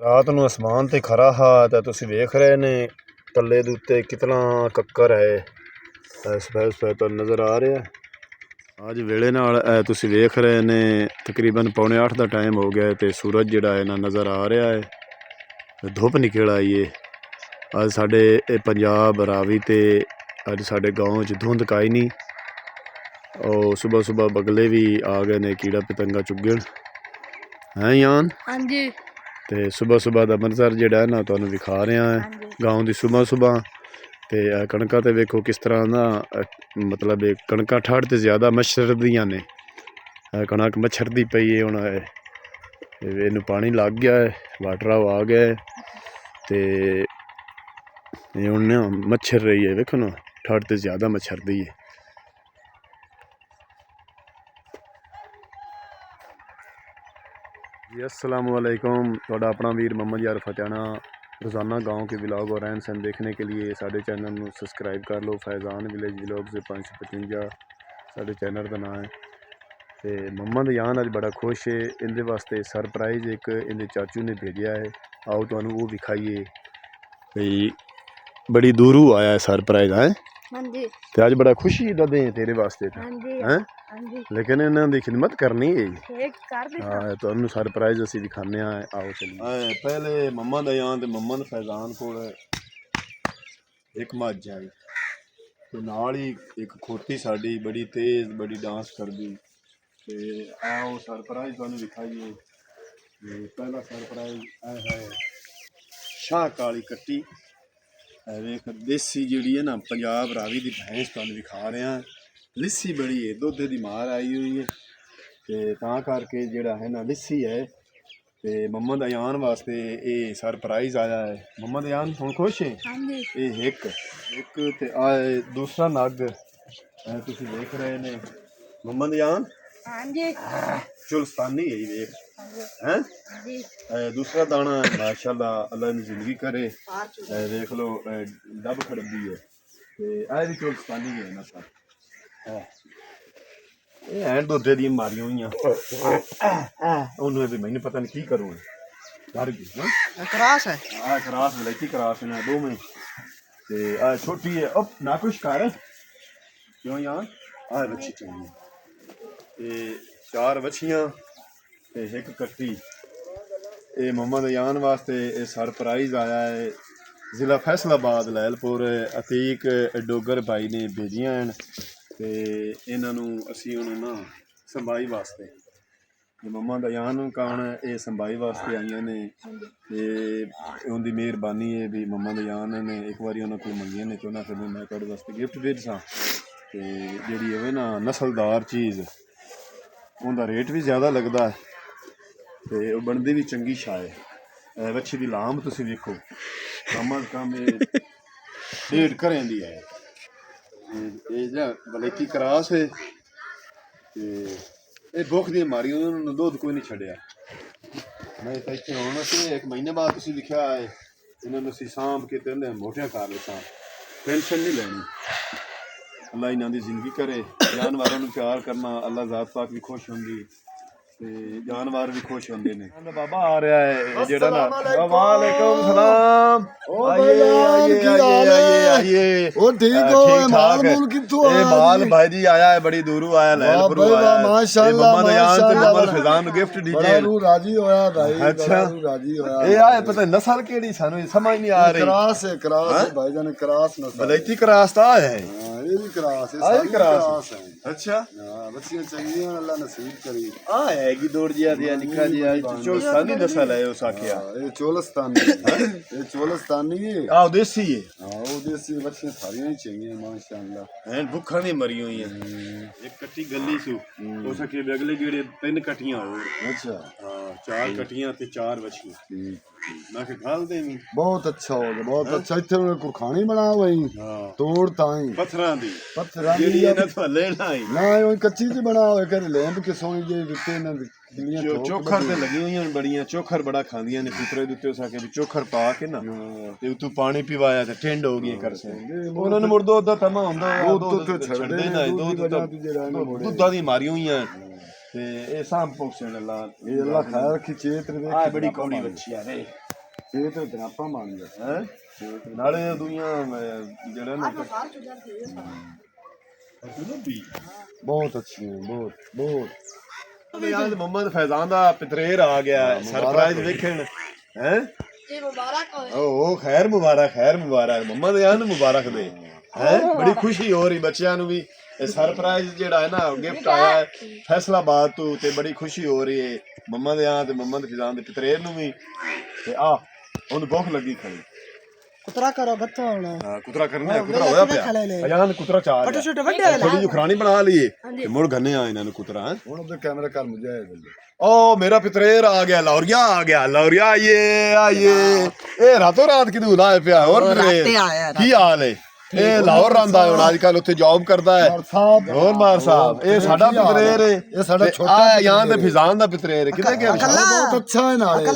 ਰਾਤ ਨੂੰ ਅਸਮਾਨ ਤੇ ਖਰਾ ਹਾ ਤਾਂ ਤੁਸੀਂ ਵੇਖ ਰਹੇ ਨੇ ਤੱਲੇ ਦੇ ਉੱਤੇ ਕਿਤਨਾ ਕੱਕਰ ਹੈ। ਸਫੈਦ ਤੁਹਾਨੂੰ ਨਜ਼ਰ ਆ ਰਿਹਾ। ਅੱਜ ਵੇਲੇ ਨਾਲ ਤੁਸੀਂ ਵੇਖ ਰਹੇ ਨੇ ਤਕਰੀਬਨ 7:45 ਦਾ ਟਾਈਮ ਹੋ ਗਿਆ ਤੇ ਸੂਰਜ ਜਿਹੜਾ ਹੈ ਨਾ ਨਜ਼ਰ ਆ ਰਿਹਾ ਹੈ। ਧੁੱਪ ਨਿਕਲ ਆਈ ਹੈ। ਅੱਜ ਸਾਡੇ ਪੰਜਾਬ ਰਾਵੀ ਤੇ ਅੱਜ ਸਾਡੇ ਗਾँव 'ਚ ਧੁੰਦ ਕਾਈ ਨਹੀਂ। और सुबह सुबह बगले भी आ गए ने कीड़ा पतंगा चुगन है यान। हाँ जी। ते सुबह सुबह का मंजर जिहड़ा है ना तुहानू विखा रहा है गाँव की सुबह सुबह। ते कणकां ते वेखो किस तरह ना मतलब कणकां ठंड ते ज़्यादा मच्छरदियां ने। कणक मच्छरदी पई है हुण इनू पानी लग गया है वाटर आ गया है ते हुण मच्छर रही है वेखो ना ठंड ते ज़्यादा मच्छरदी है। जी अस्सलाम वालेकुम। थोड़ा अपना वीर मोहम्मद यार फतेहाना रोज़ाना गाँव के व्लॉग और रहन सहन देखने के लिए साढ़े चैनल में सब्सक्राइब कर लो। फैज़ान विलेज व्लॉग से 555 साढ़े चैनल का नाम है। तो मोहम्मद यान अज बड़ा खुश है। इनके वास्ते सरप्राइज़ एक इनके चाचू ने भेजा है। आओ तुहानू वो दिखाइए भाई बड़ी दूरों आया है सरप्राइज़ है। हाँ जी। तो अज बड़ा खुशी दा दे तेरे वास्ते हाँ जी। हैं हाँ जी। लेकिन इन्हों की खिदमत करनी है। हाँ तुहानू सरप्राइज़ असीं दिखाने आओ चलिए। पहले मम्मा दा यान ते मम्मा ने फैज़ान कोल एक मझ है ते नाल ही एक खोती साडी बड़ी तेज़ बड़ी डांस करदी। ते आओ सरप्राइज़ तुहानू दिखाइए। पहला सरप्राइज़ है शाह काली कट्टी वेख देसी जिहड़ी है ना पंजाब रावी की भैंस तुहानू दिखा रहे हैं। लिस्सी बड़ी है दुध की मार आई हुई है ते तां करके जिहड़ा है ना लिस्सी है। ते मोहम्मद अयान वास्ते ये सरप्राइज़ आया है। मोहम्मद अयान हुण खुश है। हाँ जी। ये एक ते आए दूसरा नग तुसीं देख रहे ने मोहम्मद अयान। हाँ जी। चुलस्तानी है ये हैं। दूसरा दाना माशाल्लाह अल्लाह ने जिंदगी करे। देख लो डब खड़बी है ते ऐ भी चुलस्तानी है नस्ल ये हैं दुद्धे दी मारियां हुई भी मैंने पता नहीं की करूँ डर गई क्रास है। क्रास वलैती क्रास ने दो में ते छोटी है अब ना कुछ कर क्यों यार आ बच्ची चाहिए ते 4 बच्चियां ते एक कट्टी। ये मोहम्मद अयान वास्ते सरप्राइज़ आया है। ज़िला फैसलाबाद लैलपुर अतीक डोगर भाई ने भेजियां हैं ते इन्हों असी हुण ना संभाई वास्ते मोहम्मद अयान कान ये संभाई वास्ते आईयां ने ते उनकी मेहरबानी है भी मोहम्मद अयान ने एक बार उन्होंने को मंगियां ने तो उन्होंने फिर मैं तुहाडे वास्ते गिफ्ट दे दा ते जिहड़ी होवे ना नस्लदार चीज़ उनका रेट भी ज़्यादा लगता है ते ओह बनदी भी चंगी शाय। बच्ची की लाम तुसीं वेखो कम अज कम 1.5 घरें दी है। ये बलैती क्रास है ये भुख दी मारी उन्होंने दुध कोई नहीं छड़िया। मैं इतने आना से 1 महीने बाद तुसीं दिखा है इन्होंने असीं सांभ के ते मोटिया कर लिता। टेंशन नहीं लैनी अल्लाह इन्हां दी जिंदगी करे। जानवरों को प्यार करना अल्लाह ज़ात पाक भी खुश होंगी जानवर भी खुश होंगे ने। बाबा आ रहा है जेड़ा ना वालेकुम सलाम आइए आइए आइए आइए ओ ठीक हो माल मूल किथों आया? माल भाई जी आया है बड़ी दूरों आया लैलपुर आया माशाल्लाह माशाल्लाह फैज़ान गिफ्ट दीजिए रू राजी होया भाई। अच्छा राजी होया ये आए पता नस्ल केड़ी सानू समझ नहीं आ रही। क्रास है भाई जान क्रास नस्ल बलैती क्रास ता है ये भी क्रास है सारी क्रास है। अच्छा हां बच्चियां चाहिए अल्लाह नसीब करी आ है की दौड़ जिया दिया निका जिया चोलस्तानी नस्ल है उस आखिया ये चोलस्तानी ये चोलस्तानी है आ देसी है। हां वो देसी बच्चियां सारियां ही चाहिए माशाल्लाह हैं भूखा नहीं मरी हुई है। एक कट्टी गली सु हो सके अगले गेड़े 3 कट्टियां और। अच्छा हां 4 कट्टियां ते 4 बच्चियां मैं के घाल देवी बहुत अच्छा हो गया बहुत अच्छा। इथे कुरखानी बनाओ भाई तोड़ ताई पत्थरां दी जेडी इन्हां तो लेना ही ना ओ कच्ची दी बनाओ कर लैंप के सोनी जे दिते ना चोखर ते लगी हुई बड़ियां चोखर बड़ा खांदियां ने पुत्रे दुते उस आके चोखर पा के ना ते उतों पानी पिवाया ते ठंड हो गई कर से उन्होंने मुड़ दुध दा तमा हुंदा दुध छड़दे ना दुधा दी मारी हुई ते ए साम पोक्सन अल्लाह ये अल्लाह खैर रखी चेत रे बड़ी कौड़ी बच्ची है रे ਇਹ ਤਾਂ ਦਰਾਪਾ ਮੰਗਦਾ ਹੈ ਨਾਲੇ ਦੁਨੀਆਂ ਜਿਹੜਾ ਨਾ ਬਹੁਤ ਅੱਛੀ ਬਹੁਤ ਬਹੁਤ ਯਾਰ ਮੁਹੰਮਦ ਫੈਜ਼ਾਨ ਦਾ ਪਿਤਰੇਰ ਆ ਗਿਆ ਸਰਪ੍ਰਾਈਜ਼ ਵੇਖਣ ਹੈ ਇਹ ਮੁਬਾਰਕ ਹੋਵੇ ਉਹ ਖੈਰ ਮੁਬਾਰਕ ਮੁਹੰਮਦ ਯਾਰ ਨੂੰ ਮੁਬਾਰਕ ਦੇ ਹੈ ਬੜੀ ਖੁਸ਼ੀ ਹੋ ਰਹੀ ਬੱਚਿਆਂ ਨੂੰ ਵੀ ਇਹ ਸਰਪ੍ਰਾਈਜ਼ ਜਿਹੜਾ ਹੈ ਨਾ ਗਿਫਟ ਆਇਆ ਹੈ ਫੈਸਲਾਬਾਦ ਤੋਂ ਤੇ ਬੜੀ ਖੁਸ਼ੀ ਹੋ ਰਹੀ ਹੈ ਮੁਹੰਮਦ ਯਾਰ ਤੇ ਮੁਹੰਮਦ ਫੈਜ਼ਾਨ ਦੇ ਪਿਤਰੇਰ ਨੂੰ ਵੀ ਤੇ ਆ ਉਹਨੂੰ ਭੁੱਖ ਲੱਗੀ ਖੜੀ ਕੁਤਰਾ ਕਰੋ ਗੱਤੋਂ ਆਉਣਾ ਹਾਂ ਕੁਤਰਾ ਕਰਨਾ ਹੈ ਕੁਤਰਾ ਹੋਇਆ ਪਿਆ ਅਜਾਨ ਕੁਤਰਾ ਚਾਹ ਛੋਟੇ ਛੋਟੇ ਵੱਡੇ ਥੋੜੀ ਜਿਹੀ ਖੁਰਾਨੀ ਬਣਾ ਲਈਏ ਤੇ ਮੁੜ ਗੰਨੇ ਆ ਇਹਨਾਂ ਨੂੰ ਕੁਤਰਾ ਹੁਣ ਉਹਦੇ ਕੈਮਰਾ ਕਰ ਮੁਝੇ ओ मेरा पितरेर आ गया लौरिया आइए ए रातों रात किदू लाए पिया और की हाल है ए लाहौर रंदा है आजकल उत्थे जॉब करदा है और मार साहब ए साडा पितरेर है ये साडा छोटा यहां ते फिजान दा पितरेर है किते गया बहुत अच्छा है नाले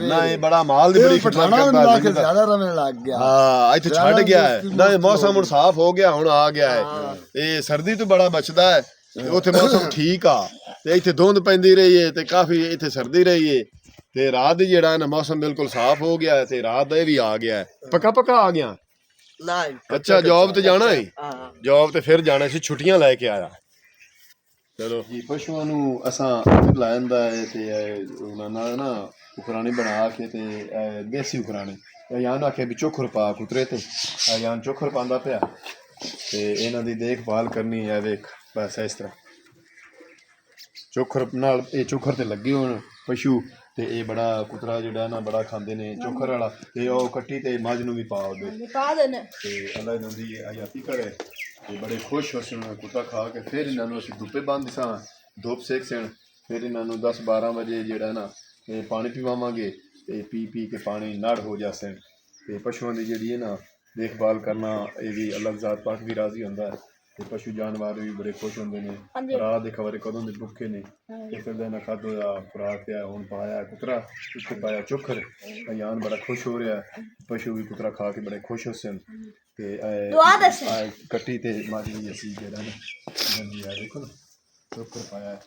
नहीं बड़ा माल दी बड़ी खिदमत करदा है ज्यादा रमने लग गया हां इथे छड़ गया है नहीं मौसम हुन साफ हो गया हुन आ गया है ए सर्दी तो बड़ा बचदा है ਉੱਥੇ ਮੌਸਮ ਠੀਕ ਆ ਤੇ ਇੱਥੇ ਧੁੰਦ ਪੈਂਦੀ ਰਹੀ ਏ ਤੇ ਕਾਫੀ ਇੱਥੇ ਸਰਦੀ ਰਹੀ ਏ ਤੇ ਰਾਤ ਜਿਹੜਾ ਹੈ ਨਾ ਮੌਸਮ ਬਿਲਕੁਲ ਸਾਫ਼ ਹੋ ਗਿਆ ਤੇ ਰਾਤ ਦਾ ਇਹ ਵੀ ਆ ਗਿਆ ਪੱਕਾ ਆ ਗਿਆ ਅੱਛਾ ਜੌਬ ਤੇ ਜਾਣਾ ਹੈ ਜੌਬ ਤੇ ਫਿਰ ਜਾਣਾ ਸੀ ਛੁੱਟੀਆਂ ਲੈ ਕੇ ਆਇਆ ਚਲੋ ਜੀ ਪਸ਼ੂਆਂ ਨੂੰ ਅਸਾਂ ਲਾਇਨ ਦਾ ਤੇ ਉਹਨਾਂ ਨਾਲ ਨਾ ਉਖਰਾਣੀ ਬਣਾ ਕੇ ਤੇ ਦੇਸੀ ਉਖਰਾਣੀ ਯਾਨ ਆਖੇ ਵੀ ਚੋਖਰ ਪਾ ਕੁਤਰੇ ਤੇ ਯਾਨ ਚੋਖਰ ਪਾਉਂਦਾ ਪਿਆ ਤੇ ਇਹਨਾਂ ਦੀ ਦੇਖਭਾਲ ਕਰਨੀ ਹੈ ਵੇਖ ਬਸ ਇਸ ਤਰ੍ਹਾਂ ਚੋਖਰ ਨਾਲ ਇਹ ਚੋਖਰ ਤੇ ਲੱਗੇ ਹੋਣ ਪਸ਼ੂ ਤੇ ਇਹ ਬੜਾ ਕੁਤਰਾ ਜਿਹੜਾ ਨਾ ਬੜਾ ਖਾਂਦੇ ਨੇ ਚੋਖਰ ਵਾਲਾ ਤੇ ਉਹ ਕੱਟੀ ਤੇ ਮੱਝ ਨੂੰ ਵੀ ਪਾ ਦੇਣ ਤੇ ਅੱਲਾ ਇਹਨਾਂ ਦੀ ਆਯਾਤੀ ਕਰੇ ਤੇ ਬੜੇ ਖੁਸ਼ ਹੋ ਸਨ ਕੁੱਤਾ ਖਾ ਕੇ ਫਿਰ ਇਹਨਾਂ ਨੂੰ ਅਸੀਂ ਧੁੱਪੇ ਬੰਨ੍ਹ ਸਾਂ ਧੁੱਪ ਸੇਕ ਸਨ ਫਿਰ ਇਹਨਾਂ ਨੂੰ 10-12 ਵਜੇ ਜਿਹੜਾ ਨਾ ਇਹ ਪਾਣੀ ਪਿਵਾਵਾਂਗੇ ਤੇ ਪੀ ਕੇ ਪਾਣੀ ਨੜ ਹੋ ਜਾਸਣ ਤੇ ਪਸ਼ੂਆਂ ਦੀ ਜਿਹੜੀ ਹੈ ਨਾ ਦੇਖਭਾਲ ਕਰਨਾ ਇਹ ਵੀ ਅੱਲਾਹ ਜ਼ਾਤ ਪਾਕ ਵੀ ਰਾਜ਼ੀ ਹੁੰਦਾ ਹੈ ਤੇ ਪਸ਼ੂ ਜਾਨਵਰ ਵੀ ਬੜੇ ਖੁਸ਼ ਹੁੰਦੇ ਨੇ ਰਾਤ ਦੇ ਖਬਰੇ ਕਦੋਂ ਦੇ ਭੁੱਖੇ ਨੇ ਤੇ ਫਿਰ ਦੇ ਨਾ ਖਾਧੋ ਦਾ ਖੁਰਾਕ ਪਿਆ ਹੁਣ ਪਾਇਆ ਕੁਤਰਾ ਉੱਤੇ ਪਾਇਆ ਚੋਖਰ ਅਯਾਨ ਬੜਾ ਖੁਸ਼ ਹੋ ਰਿਹਾ ਪਸ਼ੂ ਵੀ ਕੁਤਰਾ ਖਾ ਕੇ ਬੜੇ ਖੁਸ਼ ਹੋ ਸਨ ਤੇ ਕੱਟੀ ਤੇ ਮਾਜੀ ਵੀ ਅਸੀਂ ਜਿਹੜਾ ਨਾ ਗੰਦੀ ਆ ਦੇਖੋ ਨਾ ਚੋਖਰ ਪਾਇਆ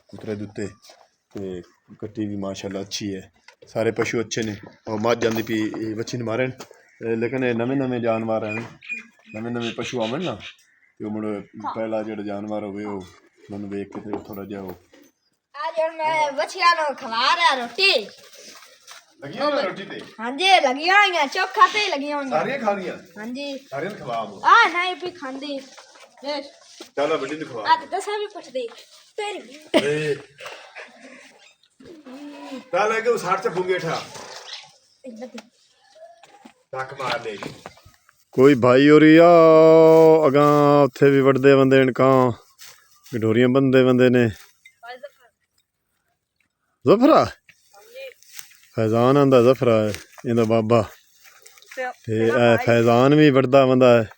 ਕੁਤਰੇ ਦੇ ਉੱਤੇ ਤੇ ਕੱਟੀ ਵੀ ਮਾਸ਼ਾਅੱਲਾ ਅੱਛੀ ਹੈ ਸਾਰੇ ਪਸ਼ੂ ਅੱਛੇ ਨੇ ਉਹ ਮੱਝ ਜਾਂਦੀ ਪਈ ਬੱਚੀ ਨੂੰ ਮਾਰਨ ਲੇਕਿਨ ਇਹ ਨਵੇਂ ਜਾਨਵਰ ਹਨ ਨਵੇਂ ਪਸ਼ੂ ਆਵਣ ਨਾ ਤੇ ਉਹ ਮੁੜ ਪਹਿਲਾ ਜਿਹੜਾ ਜਾਨਵਰ ਹੋਵੇ ਉਹ ਮੈਨੂੰ ਵੇਖ ਕੇ ਤੇ ਥੋੜਾ ਜਿਹਾ ਉਹ आज मैं बच्चियां नो खवा रहा रोटी लगी होई रोटी ते हां जी लगी होई चोखा ते लगी होई सारियां खानियां हां जी सारियां खवाओ आ नहीं भी खांदी देख चलो बड़ी ने खवा आ तो दसा भी पूछ दे तेरी ए ताले के उस हाथ से फुंगेठा टक मार दे कोई भाई और या अगा उत्थे भी वड़दे बंदे ने ਕਾਂ गडोरियां बंदे ने ज़फरा फैज़ान आंदा ज़फरा इंदा बाबा ते फैज़ान भी वड़दा बंदा है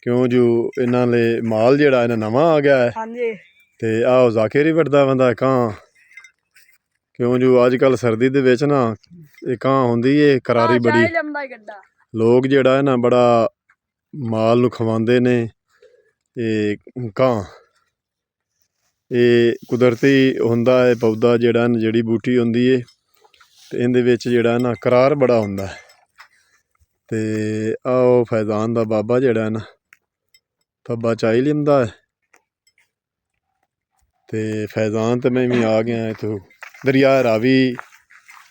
क्यों जो इन्हां ले माल जेड़ा इन्हां नवां आ गया है हां जी ते आओ ज़ाकिर ही वड़दा बंदा है ਕਾਂ क्यों जो अजकल सर्दी दे विच ना ये ਕਾਂ हुंदी है करारी बड़ी लोग जेड़ा है ना बड़ा माल नूं खवांदे ने ये ਕਾਂ ਇਹ ਕੁਦਰਤੀ ਹੁੰਦਾ ਹੈ ਪੌਦਾ ਜਿਹੜਾ ਜੜੀ ਬੂਟੀ ਹੁੰਦੀ ਹੈ ਤੇ ਇਹਦੇ ਵਿੱਚ ਜਿਹੜਾ ਨਾ ਕਰਾਰ ਬੜਾ ਹੁੰਦਾ ਹੈ ਤੇ ਆਹ ਫੈਜ਼ਾਨ ਦਾ ਬਾਬਾ ਜਿਹੜਾ ਨਾ ਥੱਬਾ ਚਾਈ ਲਿੰਦਾ ਹੈ ਤੇ ਫੈਜ਼ਾਨ ਤੇ ਮੈਂ ਵੀ ਆ ਗਿਆ ਇੱਥੋਂ ਦਰਿਆ ਰਾਵੀ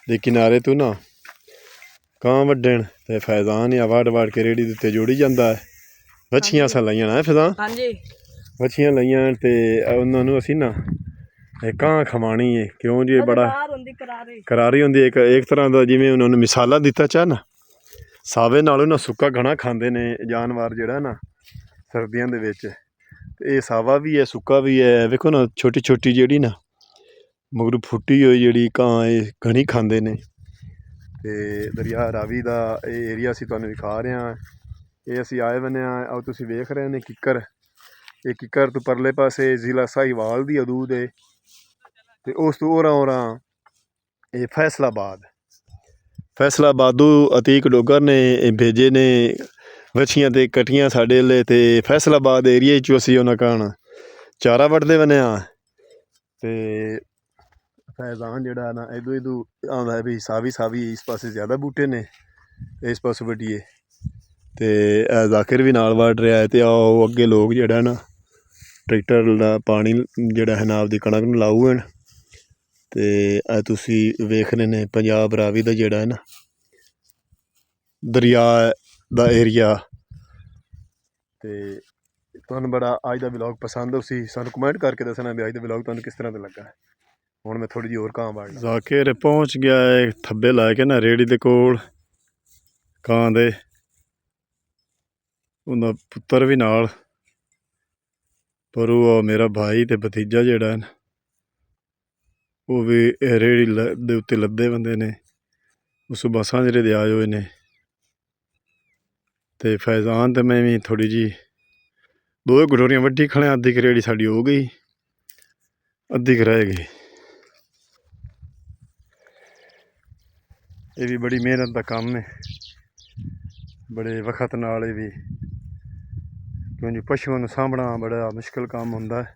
ਦੇ ਕਿਨਾਰੇ ਤੋਂ ਨਾ ਕਾਂ ਵੱਢਣ ਤੇ ਫੈਜ਼ਾਨ ਹੀ ਵੜ ਕੇ ਰੇੜੀ ਦੇ ਉੱਤੇ ਜੋੜੀ ਜਾਂਦਾ ਹੈ ਵੱਛੀਆਂ ਸਾ ਲਾਈਆਂ ਨਾ ਫੈਜ਼ਾਨ ਹਾਂਜੀ ਵੱਛੀਆਂ ਲਈਆਂ ਤੇ ਉਹਨਾਂ ਨੂੰ ਅਸੀਂ ਨਾ ਇਹ ਕਾਂ ਖਵਾਣੀ ਹੈ ਕਿਉਂ ਜੀ ਇਹ ਬੜਾ ਕਰਾਰੀ ਹੁੰਦੀ ਇੱਕ ਤਰ੍ਹਾਂ ਦਾ ਜਿਵੇਂ ਉਹਨਾਂ ਨੂੰ ਮਿਸਾਲਾ ਦਿੱਤਾ ਚਾਹ ਨਾ ਸਾਵੇ ਨਾਲੋਂ ਨਾ ਸੁੱਕਾ ਘਣਾ ਖਾਂਦੇ ਨੇ ਜਾਨਵਰ ਜਿਹੜਾ ਨਾ ਸਰਦੀਆਂ ਦੇ ਵਿੱਚ ਤੇ ਇਹ ਸਾਵਾ ਵੀ ਹੈ ਸੁੱਕਾ ਵੀ ਹੈ ਵੇਖੋ ਨਾ ਛੋਟੀ ਜਿਹੜੀ ਨਾ ਮਗਰ ਫੁੱਟੀ ਹੋਈ ਜਿਹੜੀ ਕਾਂ ਇਹ ਘਣੀ ਖਾਂਦੇ ਨੇ ਤੇ ਦਰਿਆ ਰਾਵੀ ਦਾ ਇਹ ਏਰੀਆ ਅਸੀਂ ਤੁਹਾਨੂੰ ਵਿਖਾ ਰਹੇ ਹਾਂ ਇਹ ਅਸੀਂ ਆਏ ਬੰਨੇ ਆ ਤੁਸੀਂ ਵੇਖ ਰਹੇ ਨੇ ਕਿੱਕਰ ਇਹ ਕਿੱਕਰ ਤੋਂ ਪਰਲੇ ਪਾਸੇ ਜ਼ਿਲ੍ਹਾ ਸਾਹੀਵਾਲ ਦੀ ਹਦੂਦ ਹੈ ਤੇ ਉਸ ਤੋਂ ਉਰਾਂ ਇਹ ਫੈਸਲਾਬਾਦੋਂ ਅਤੀਕ ਡੋਗਰ ਨੇ ਭੇਜੇ ਨੇ ਵੱਛੀਆਂ ਤੇ ਕਟੀਆਂ ਸਾਡੇ ਲਈ ਤੇ ਫੈਸਲਾਬਾਦ ਏਰੀਏ 'ਚੋਂ ਅਸੀਂ ਉਹਨਾਂ ਕਾਣ ਚਾਰਾ ਵੱਢਦੇ ਬਣਿਆ ਤੇ फैजान जड़ा ना इधू इधू आंदा है भी सावी सावी इस पासे ज़्यादा बूटे ने इस पासे वड्डिए ते जाकिर भी नाल वड़ रहा है ते आओ अगे लोग जड़ा ना ट्रैक्टर दा पानी जड़ा है ना आपदी कणक नूं लाऊ हन ते तुसी वेख रहे ने पंजाब रावी दा जड़ा है ना दरिया दा एरिया ते तुहानूं बड़ा अज दा व्लॉग पसंद उसी सानूं कमेंट करके दसना भी अज दा व्लॉग तुहानूं किस तरह दा लगा हुण मैं थोड़ी जी होर कां वाड़ना जाकिर पहुंच गया है थब्बे ला के ना रेड़ी दे कोल कां दे उंदा पुत्तर भी नाल पर वो मेरा भाई ते भतीजा जेड़ा है वो भी रेड़ी दे उत्ते लद्दे बंदे ने उस बसां जेह्ड़े दे आए हुए ने ते फैजान ते मैं भी थोड़ी जी दो कटोरियां वड्डी खड़े अद्धी क रेड़ी साड़ी हो गई अद्धी क रह गई ये भी बड़ी मेहनत का काम है बड़े वक्त नाल भी क्योंकि पशुओं नूं सामभना बड़ा मुश्किल काम हुंदा है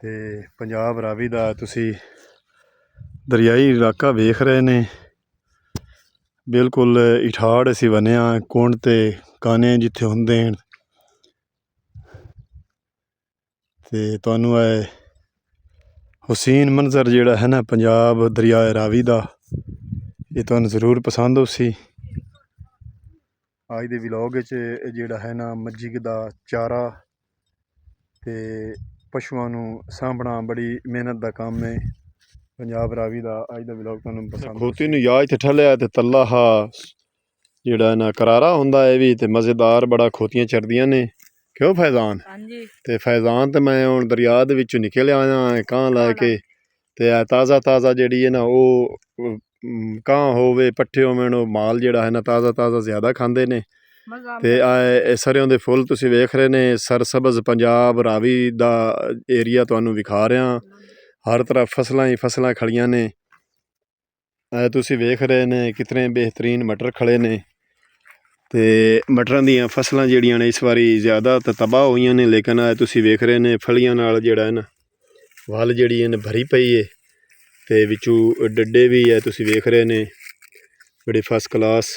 ते पंजाब रावी दा तुसी दरियाई इलाका वेख रहे ने बिल्कुल इठाड़ असी बनिया कुंड ते काने जिथे हुंदे न ते तुहानूं हुसीन मंजर जिहड़ा है ना पंजाब दरिया रावी दा ये तुहानूं जरूर पसंद उसी अज दे व्लॉग च जिहड़ा है ना मज्जी दा चारा ते पशुआं नूं सामभना बड़ी मेहनत दा काम है पंजाब रावी दा अज दा व्लॉग तुहानूं पसंद खोती नूं याद ते ठलिया ते तल्ला हा जिहड़ा ना करारा हुंदा है भी ते मज़ेदार बड़ा खोतियां चरदियां ने क्यों फैजान ते फैजान ते मैं हुण दरिया दे विचों निकल आया कां लैके ते ताज़ा ताज़ा जिहड़ी है ना वो कां होवे पट्ठे होवन माल जिहड़ा है ना ताज़ा ताज़ा ज़्यादा खांदे ने ते सरेआं दे फुੱਲ तुसी वेख रहे ने सरसब्ज़ पंजाब रावी दा एरिया तुहानूं विखा रहा हर तरफ फसलां ही फसलां खड़ियां ने तुसी वेख रहे ने कितने बेहतरीन मटर खड़े ने ते मटरां दियां फसलां जिहड़ियां ने इस वारी ज़्यादा ते तबाह होईयां ने लेकिन तुसी वेख रहे ने फलियां नाल जिहड़ा है ना वल जिहड़ी है भरी पई है ते विचों डड्डे भी है तुसी वेख रहे ने बड़े फस्ट क्लास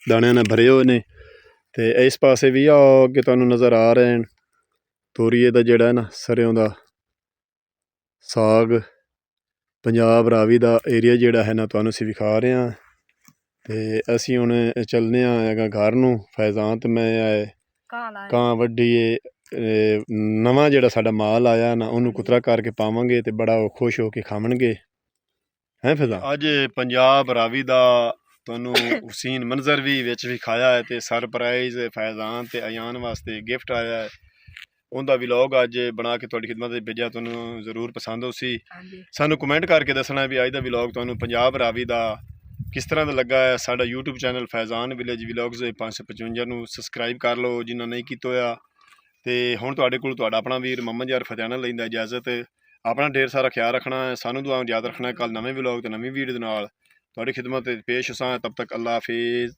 दाणियां नाल भरे हुए ने ते इस पासे भी आओ अगे तुहानूं नज़र आ रहे हैं तोरिए दा जिहड़ा है ना सरेआं दा साग पंजाब रावी दा एरिया जिहड़ा है ना तुहानूं असीं विखा रहे हैं ते असीं हुण चलने आं घर नूं फैजान ते मैं कां वड्डीए नवां जिहड़ा साडा माल आया ना उहनूं कुतरा करके पावांगे ते बड़ा खुश हो के खावणगे हैं फैजान अज पंजाब रावी दा तुहानूं हुसीन मंजर भी विच विखाया है ते सरप्राइज फैजान ते अयान वास्ते गिफ्ट आया है उनका व्लॉग अज बना के तुहाडी खिदमत विच भेजिया तुहानूं जरूर पसंद उसी सानूं कमेंट करके दसना भी अज दा व्लॉग तुहानूं पंजाब रावी दा किस तरह का लगा है साडा YouTube channel Faizan village vlogs 555 नूं सबसक्राइब कर लो जिन्ना नहीं कीता होया ते हुण तुहाडे कोल तुहाडा अपना वीर मोहम्मद यार फतेहाना लैंदा इजाजत अपना ढेर सारा ख्याल रखना है सानूं दुआ याद रखना है कल नवें व्लॉग ते नवीं वीडियो दे नाल तुहाडी खिदमत पेश असां तब तक अल्लाह हाफिज़।